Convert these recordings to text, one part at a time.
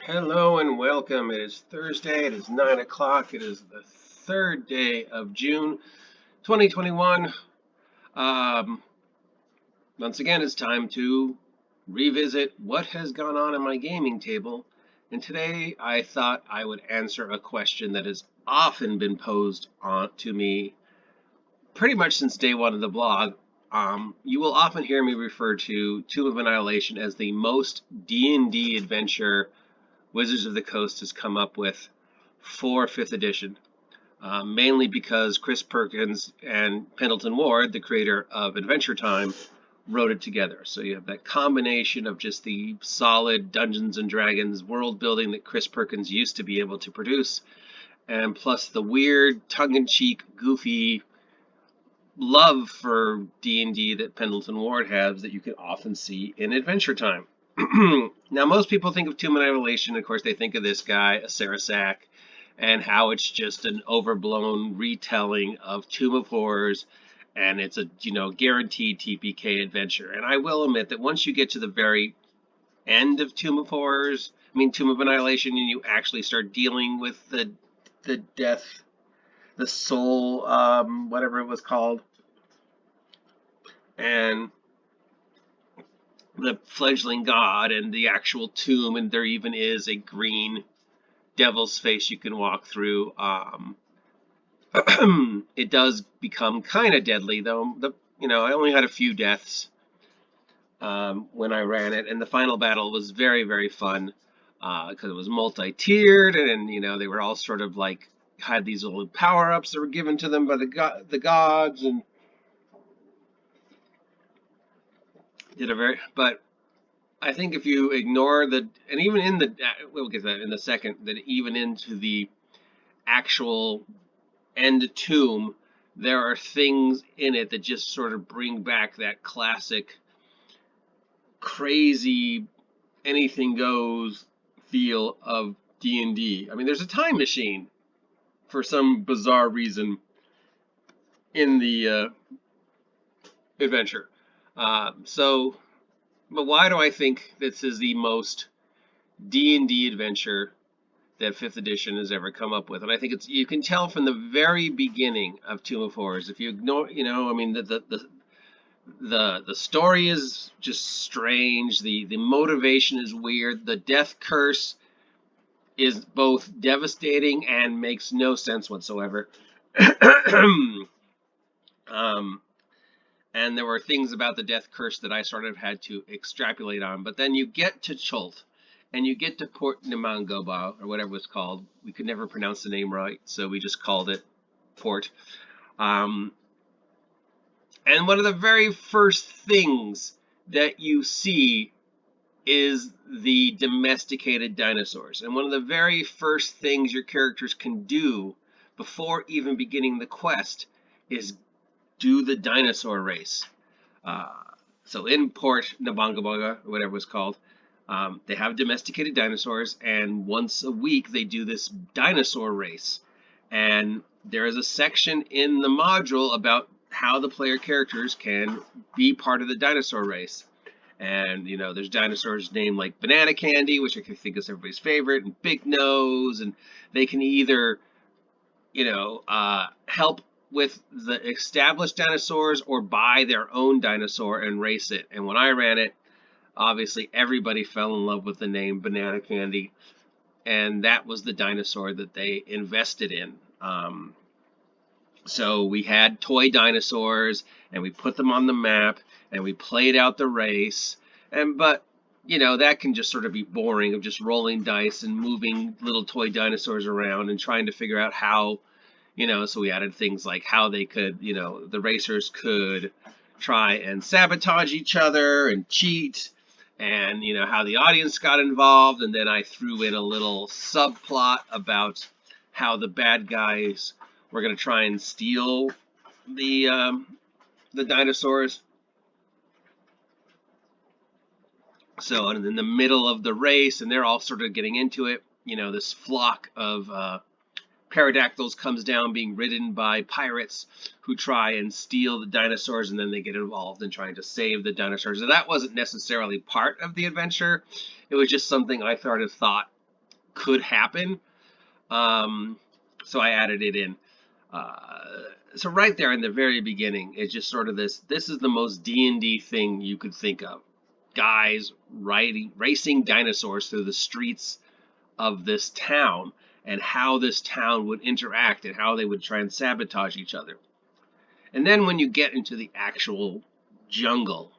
Hello and welcome. It is Thursday. It is 9 o'clock. It is the third day of June 2021. Um, Once again, it's time to revisit what has gone on in my gaming table. And today I thought I would answer a question that has often been posed to me pretty much since day one of the blog. You will often hear me refer to Tomb of Annihilation as the most D&D adventure Wizards of the Coast has come up with for 5th edition, mainly because Chris Perkins and Pendleton Ward, the creator of Adventure Time, wrote it together. So you have that combination of just the solid Dungeons and Dragons world building that Chris Perkins used to be able to produce, and plus the weird, tongue-in-cheek, goofy love for D&D that Pendleton Ward has that you can often see in Adventure Time. Now, most people think of Tomb of Annihilation. Of course, they think of this guy, Sarasac, and how it's just an overblown retelling of Tomb of Horrors, and it's a guaranteed TPK adventure. And I will admit that once you get to the very end of Tomb of Horrors, Tomb of Annihilation, and you actually start dealing with the death, the soul, whatever it was called, and the fledgling god and the actual tomb, and there even is a green devil's face you can walk through. It does become kind of deadly, though. I only had a few deaths when I ran it, and the final battle was very, very fun because it was multi-tiered, and they were all sort of like had these little power-ups that were given to them by the gods, and but I think if you ignore and even in we'll get to that in a second, that even into the actual end tomb, there are things in it that just sort of bring back that classic, crazy, anything goes feel of D&D. There's a time machine for some bizarre reason in the adventure. But why do I think this is the most D&D adventure that 5th edition has ever come up with? And I think you can tell from the very beginning of Tomb of Horrors. If you ignore, the story is just strange. The motivation is weird. The death curse is both devastating and makes no sense whatsoever. And there were things about the death curse that I sort of had to extrapolate on. But then you get to Chult, and you get to Port Namangoba, or whatever it was called. We could never pronounce the name right, so we just called it Port. And one of the very first things that you see is the domesticated dinosaurs. And one of the very first things your characters can do before even beginning the quest is do the dinosaur race. So in Port Nabangabaga, or whatever it was called, they have domesticated dinosaurs, and once a week they do this dinosaur race. And there is a section in the module about how the player characters can be part of the dinosaur race. And, there's dinosaurs named like Banana Candy, which I think is everybody's favorite, and Big Nose, and they can either, help with the established dinosaurs or buy their own dinosaur and race it. And when I ran it, obviously everybody fell in love with the name Banana Candy, and that was the dinosaur that they invested in. So we had toy dinosaurs, and we put them on the map, and we played out the race. But that can just sort of be boring, of just rolling dice and moving little toy dinosaurs around and trying to figure out how, so we added things like how they could, the racers could try and sabotage each other and cheat, and how the audience got involved. And then I threw in a little subplot about how the bad guys were going to try and steal the dinosaurs. So in the middle of the race, and they're all sort of getting into it, this flock of pterodactyls comes down being ridden by pirates who try and steal the dinosaurs, and then they get involved in trying to save the dinosaurs. So that wasn't necessarily part of the adventure. It was just something I sort of thought could happen. So I added it in. So right there in the very beginning, it's just sort of this is the most D&D thing you could think of. Guys racing dinosaurs through the streets of this town, and how this town would interact and how they would try and sabotage each other. And then when you get into the actual jungle,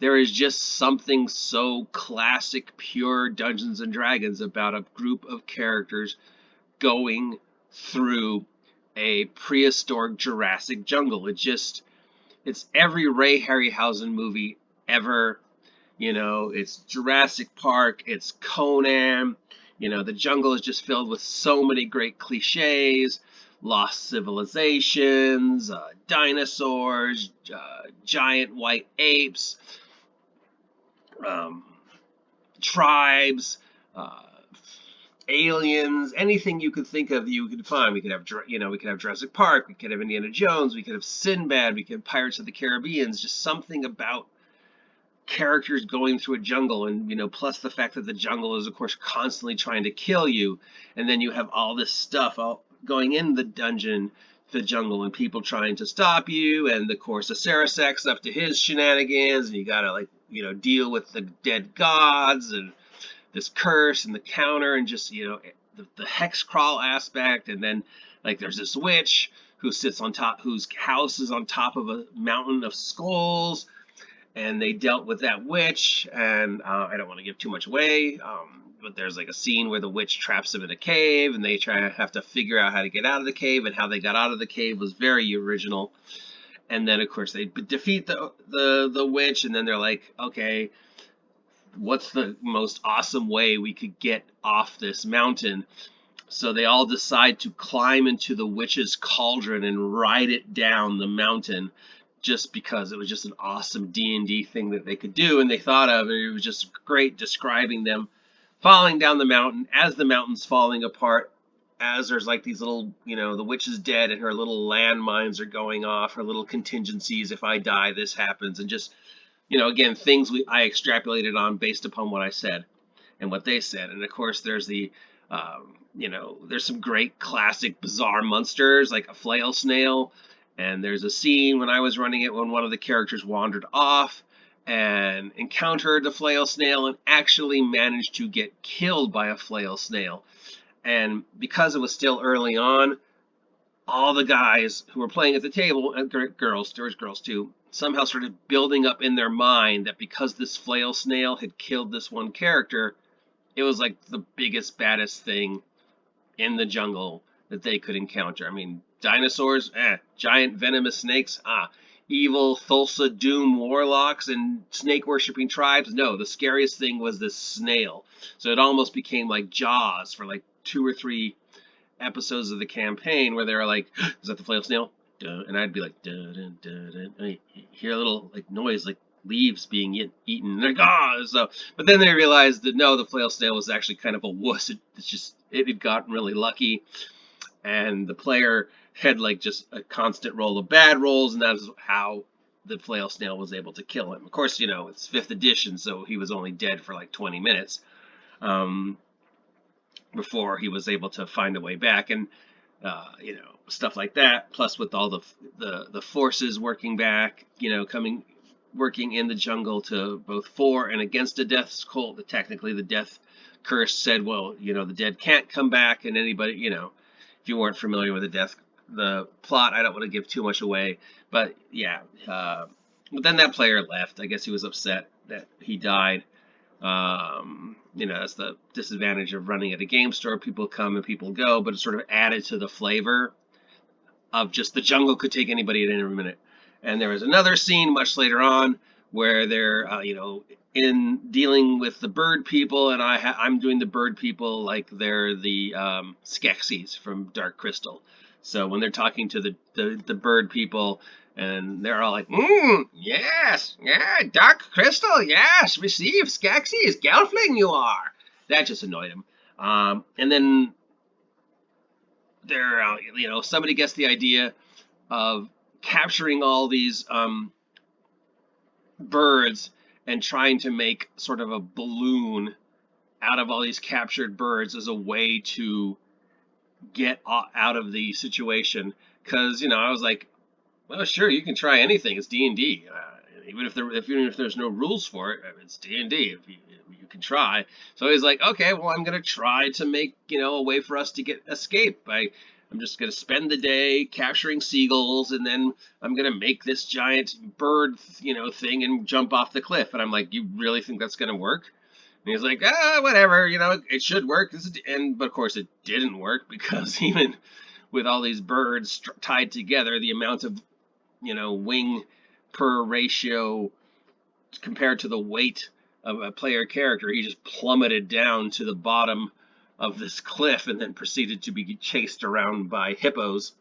there is just something so classic, pure Dungeons and Dragons about a group of characters going through a prehistoric Jurassic jungle. It's every Ray Harryhausen movie ever. It's Jurassic Park, it's Conan. The jungle is just filled with so many great cliches: lost civilizations, dinosaurs, giant white apes, um, tribes, uh, aliens, anything you could think of, you could find. We could have, we could have Jurassic Park, we could have Indiana Jones, we could have Sinbad, we could have Pirates of the Caribbean. Just something about characters going through a jungle, and plus the fact that the jungle is, of course, constantly trying to kill you, and then you have all this stuff all going in the dungeon, the jungle, and people trying to stop you, and of course the Sarasac's up to his shenanigans, and you gotta deal with the dead gods and this curse and the counter, and just the hex crawl aspect. And then there's this witch who sits on top, whose house is on top of a mountain of skulls, and they dealt with that witch. And I don't want to give too much away, but there's a scene where the witch traps them in a cave, and they have to figure out how to get out of the cave, and how they got out of the cave was very original. And then of course they defeat the witch, and then they're like, okay, what's the most awesome way we could get off this mountain? So they all decide to climb into the witch's cauldron and ride it down the mountain, just because it was just an awesome D&D thing that they could do, and they thought of it. It was just great describing them falling down the mountain, as the mountain's falling apart, as there's these little, the witch is dead and her little landmines are going off, her little contingencies: if I die, this happens. And just, again, things I extrapolated on based upon what I said and what they said. And of course there's there's some great classic bizarre monsters like a flail snail. And there's a scene when I was running it when one of the characters wandered off and encountered the flail snail and actually managed to get killed by a flail snail. And because it was still early on, all the guys who were playing at the table, and girls, there was girls too, somehow started building up in their mind that because this flail snail had killed this one character, it was the biggest, baddest thing in the jungle that they could encounter. I mean, dinosaurs, giant venomous snakes, evil Thulsa Doom warlocks and snake worshipping tribes. No, the scariest thing was this snail. So it almost became like Jaws for 2 or 3 episodes of the campaign, where they were like, is that the flail snail? Duh. And I'd be like, duh, duh, duh, duh. And you hear a little noise, leaves being eaten. And so, but then they realized that no, the flail snail was actually kind of a wuss. It had gotten really lucky, and the player had just a constant roll of bad rolls, and that is how the flail snail was able to kill him. Of course, it's 5th edition, so he was only dead for 20 minutes before he was able to find a way back, and stuff like that. Plus, with all the forces working back, working in the jungle to both for and against a death cult. That technically the death curse said, well, the dead can't come back, and anybody, if you weren't familiar with the plot, I don't want to give too much away, but yeah. But then that player left. I guess he was upset that he died. That's the disadvantage of running at a game store. People come and people go, but it sort of added to the flavor of just the jungle could take anybody at any minute. And there was another scene much later on where they're, in dealing with the bird people, and I'm doing the bird people like they're the Skeksis from Dark Crystal. So when they're talking to the bird people, and they're all like, yes, yeah, Dark Crystal, yes, receive, Skeksis, Gelfling you are. That just annoyed him. And then there, somebody gets the idea of capturing all these birds and trying to make sort of a balloon out of all these captured birds as a way to get out of the situation. Because I was like, well, sure, you can try anything. It's D&D. Even if there's no rules for it, it's D&D. You can try. So he's like, okay, well, I'm gonna try to make a way for us to escape. I'm just gonna spend the day capturing seagulls, and then I'm gonna make this giant bird thing and jump off the cliff. And I'm like, you really think that's gonna work? And he's like, whatever, it should work. But of course it didn't work, because even with all these birds tied together, the amount of wing per ratio compared to the weight of a player character, he just plummeted down to the bottom of this cliff and then proceeded to be chased around by hippos.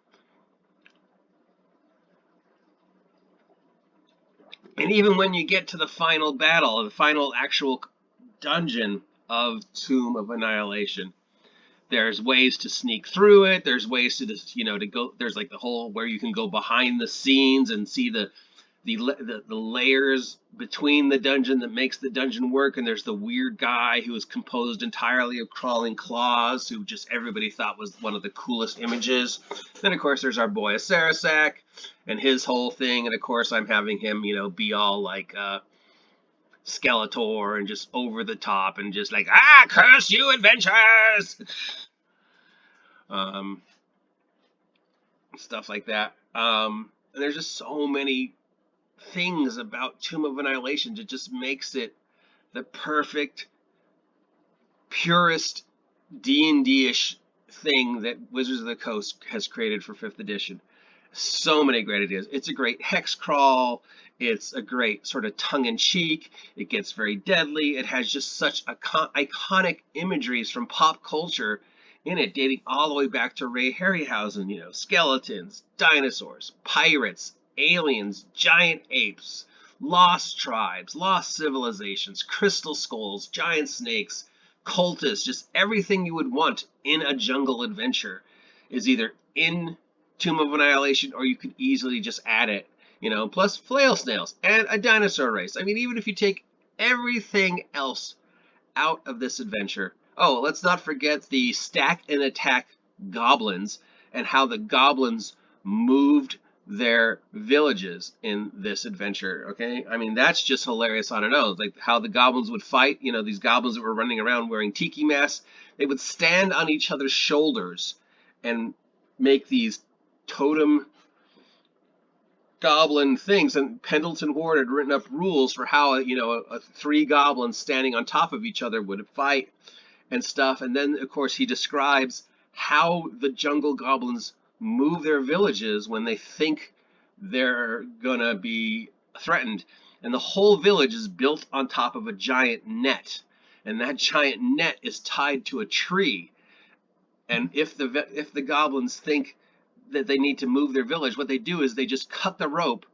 And even when you get to the final battle, the final actual dungeon of Tomb of Annihilation, there's ways to sneak through it. There's ways to just, to go. There's like the whole where you can go behind the scenes and see the layers between the dungeon that makes the dungeon work. And there's the weird guy who is composed entirely of crawling claws, who just everybody thought was one of the coolest images. Then of course there's our boy Sarasak and his whole thing. And of course I'm having him, be all like Skeletor and just over the top and just like, curse you adventures, stuff like that. And there's just so many things about Tomb of Annihilation that just makes it the perfect, purest D&D-ish thing that Wizards of the Coast has created for 5th edition. So many great ideas. It's a great hex crawl. It's a great sort of tongue-in-cheek. It gets very deadly. It has just such iconic imageries from pop culture in it, dating all the way back to Ray Harryhausen. Skeletons, dinosaurs, pirates, aliens, giant apes, lost tribes, lost civilizations, crystal skulls, giant snakes, cultists, just everything you would want in a jungle adventure is either in Tomb of Annihilation, or you could easily just add it, plus flail snails and a dinosaur race. I mean, even if you take everything else out of this adventure. Oh, let's not forget the stack and attack goblins and how the goblins moved their villages in this adventure. Okay, I mean, that's just hilarious on its own. Like how the goblins would fight. These goblins that were running around wearing tiki masks, they would stand on each other's shoulders and make these totem goblin things. And Pendleton Ward had written up rules for how 3 goblins standing on top of each other would fight and stuff. And then of course he describes how the jungle goblins move their villages when they think they're gonna be threatened. And the whole village is built on top of a giant net, and that giant net is tied to a tree. And if the goblins think that they need to move their village, what they do is they just cut the rope,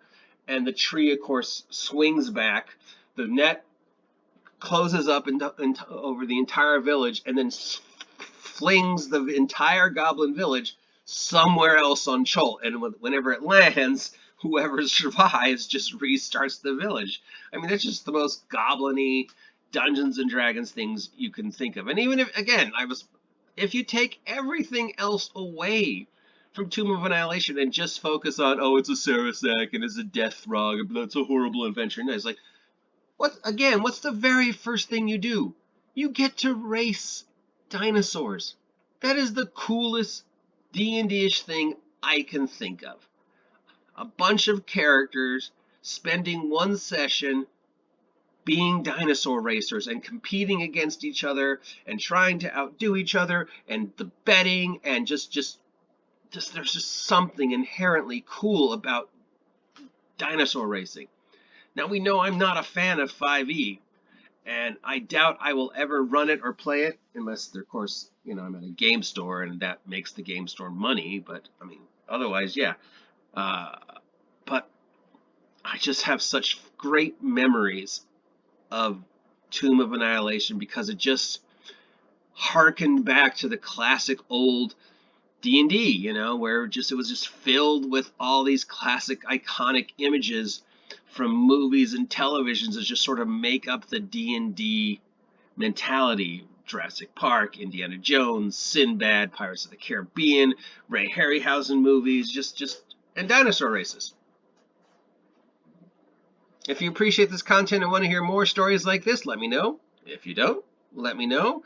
and the tree of course swings back. The net closes up over the entire village, and then flings the entire goblin village somewhere else on Chult. And whenever it lands, whoever survives just restarts the village. I mean, that's just the most goblin-y Dungeons and Dragons things you can think of. And even if you take everything else away from Tomb of Annihilation and just focus on, oh, it's a Sarasak and it's a death throg, and that's a horrible adventure. And it's like, what's the very first thing you do? You get to race dinosaurs. That is the coolest D&D-ish thing I can think of. A bunch of characters spending one session being dinosaur racers and competing against each other and trying to outdo each other, and the betting, and just there's just something inherently cool about dinosaur racing. Now, we know I'm not a fan of 5e, and I doubt I will ever run it or play it unless, of course, I'm at a game store and that makes the game store money. But I mean, otherwise, yeah. But I just have such great memories of Tomb of Annihilation because it just harkened back to the classic old D&D, where it was just filled with all these classic iconic images from movies and televisions that just sort of make up the D&D mentality. Jurassic Park, Indiana Jones, Sinbad, Pirates of the Caribbean, Ray Harryhausen movies, and dinosaur races. If you appreciate this content and want to hear more stories like this, let me know. If you don't, let me know.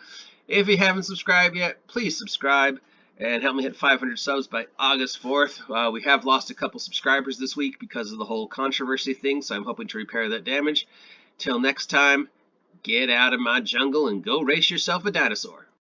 If you haven't subscribed yet, please subscribe and help me hit 500 subs by August 4th. We have lost a couple subscribers this week because of the whole controversy thing, so I'm hoping to repair that damage. Till next time, get out of my jungle and go race yourself a dinosaur.